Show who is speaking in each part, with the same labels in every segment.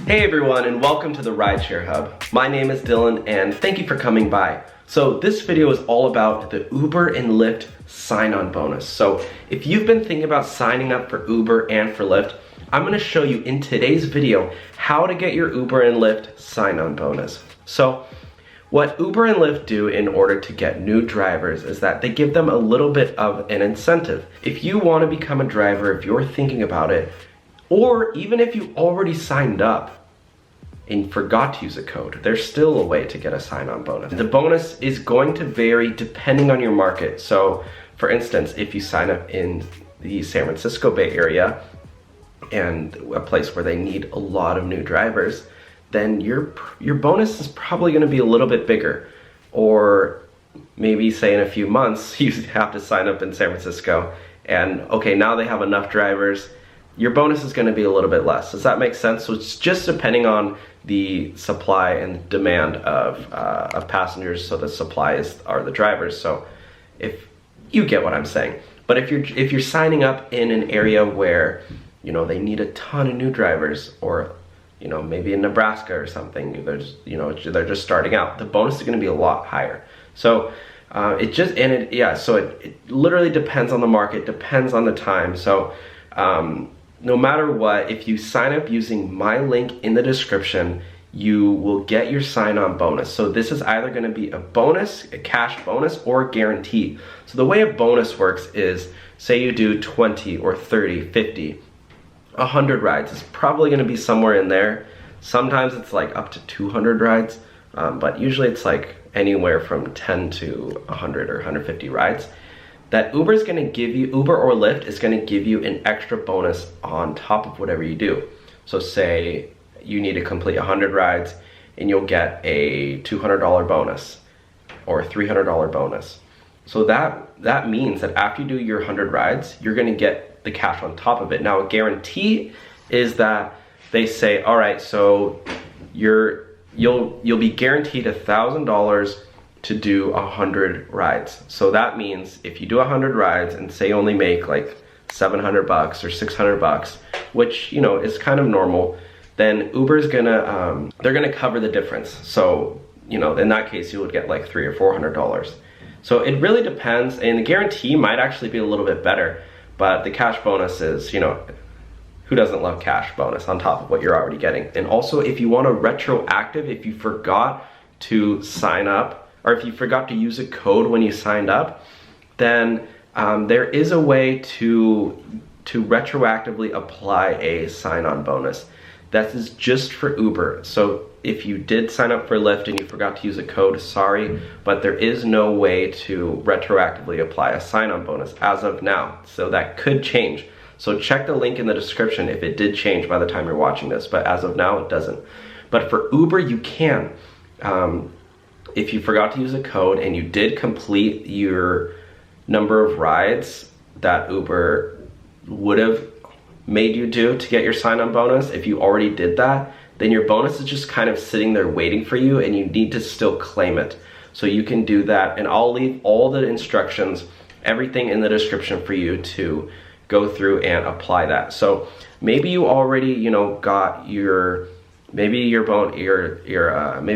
Speaker 1: Hey everyone, and welcome to the Rideshare Hub. My name is Dylan and thank you for coming by. So this video is all about the Uber and Lyft sign-on bonus. So if you've been thinking about signing up for Uber and for Lyft, I'm gonna show you in today's video how to get your Uber and Lyft sign-on bonus. So what Uber and Lyft do in order to get new drivers is that they give them a little bit of an incentive. If you want to become a driver, if you're thinking about it, or even if you already signed up and forgot to use a code, there's still a way to get a sign-on bonus. The bonus is going to vary depending on your market. So for instance, if you sign up in the San Francisco Bay Area and a place where they need a lot of new drivers, then your bonus is probably going to be a little bit bigger. Or maybe say in a few months you have to sign up in San Francisco and okay, now they have enough drivers, your bonus is going to be a little bit less. Does that make sense? So it's just depending on the supply and demand of passengers. So the supply are the drivers. So if you get what I'm saying. But if you're signing up in an area where they need a ton of new drivers, or maybe in Nebraska or something, they're just starting out, the bonus is going to be a lot higher. So it literally depends on the market, depends on the time. So no matter what, if you sign up using my link in the description, you will get your sign-on bonus. So this is either going to be a bonus, a cash bonus, or a guarantee. So the way a bonus works is, say you do 20 or 30, 50, 100 rides. It's probably going to be somewhere in there. Sometimes it's like up to 200 rides, but usually it's like anywhere from 10 to 100 or 150 rides. That Uber or Lyft is going to give you an extra bonus on top of whatever you do. So say you need to complete 100 rides and you'll get a $200 bonus or a $300 bonus. So that means that after you do your 100 rides, you're going to get the cash on top of it. Now a guarantee is that they say, all right, so you'll be guaranteed $1,000 to do 100 rides. So that means if you do 100 rides and say you only make like $700 or $600, which is kind of normal, then Uber's gonna they're gonna cover the difference. So in that case you would get like $300 or $400. So it really depends, and the guarantee might actually be a little bit better, but the cash bonus is, who doesn't love cash bonus on top of what you're already getting? And also, if you want a retroactive, if you forgot to sign up, or if you forgot to use a code when you signed up, then there is a way to retroactively apply a sign-on bonus. That is just for Uber. So if you did sign up for Lyft and you forgot to use a code, sorry, but there is no way to retroactively apply a sign-on bonus as of now. So that could change. So check the link in the description if it did change by the time you're watching this, but as of now it doesn't. But for Uber you can. If you forgot to use a code and you did complete your number of rides that Uber would have made you do to get your sign-on bonus, if you already did that, then your bonus is just kind of sitting there waiting for you and you need to still claim it. So you can do that, and I'll leave all the instructions, everything in the description for you to go through and apply that. So maybe you already, got your, maybe it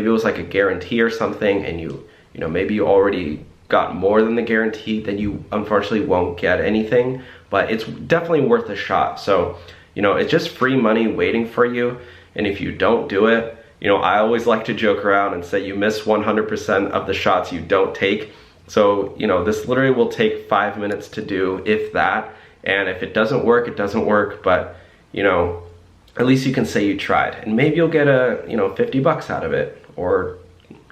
Speaker 1: was like a guarantee or something, and maybe you already got more than the guarantee, then you unfortunately won't get anything, but it's definitely worth a shot. So, it's just free money waiting for you, and if you don't do it, I always like to joke around and say you miss 100% of the shots you don't take. So, this literally will take 5 minutes to do, if that, and if it doesn't work, it doesn't work, but, at least you can say you tried, and maybe you'll get a $50 out of it, or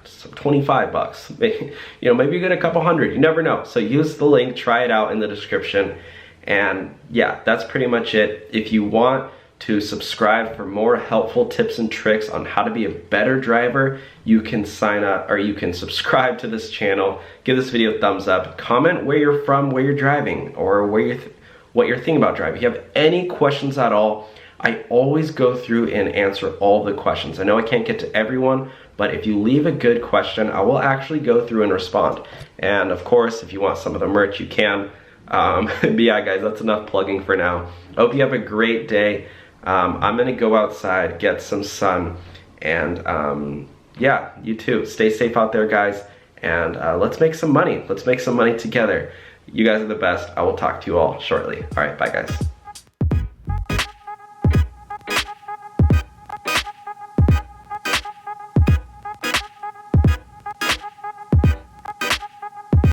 Speaker 1: $25. Maybe you get a couple hundred. You never know. So use the link, try it out in the description, and yeah, that's pretty much it. If you want to subscribe for more helpful tips and tricks on how to be a better driver, you can sign up, or you can subscribe to this channel. Give this video a thumbs up. Comment where you're from, where you're driving, or what you're thinking about driving. If you have any questions at all, I always go through and answer all the questions. I know I can't get to everyone, but if you leave a good question, I will actually go through and respond. And of course, if you want some of the merch, you can. But yeah, guys, that's enough plugging for now. I hope you have a great day. I'm gonna go outside, get some sun, and yeah, you too. Stay safe out there, guys, and let's make some money. Let's make some money together. You guys are the best. I will talk to you all shortly. All right, bye guys.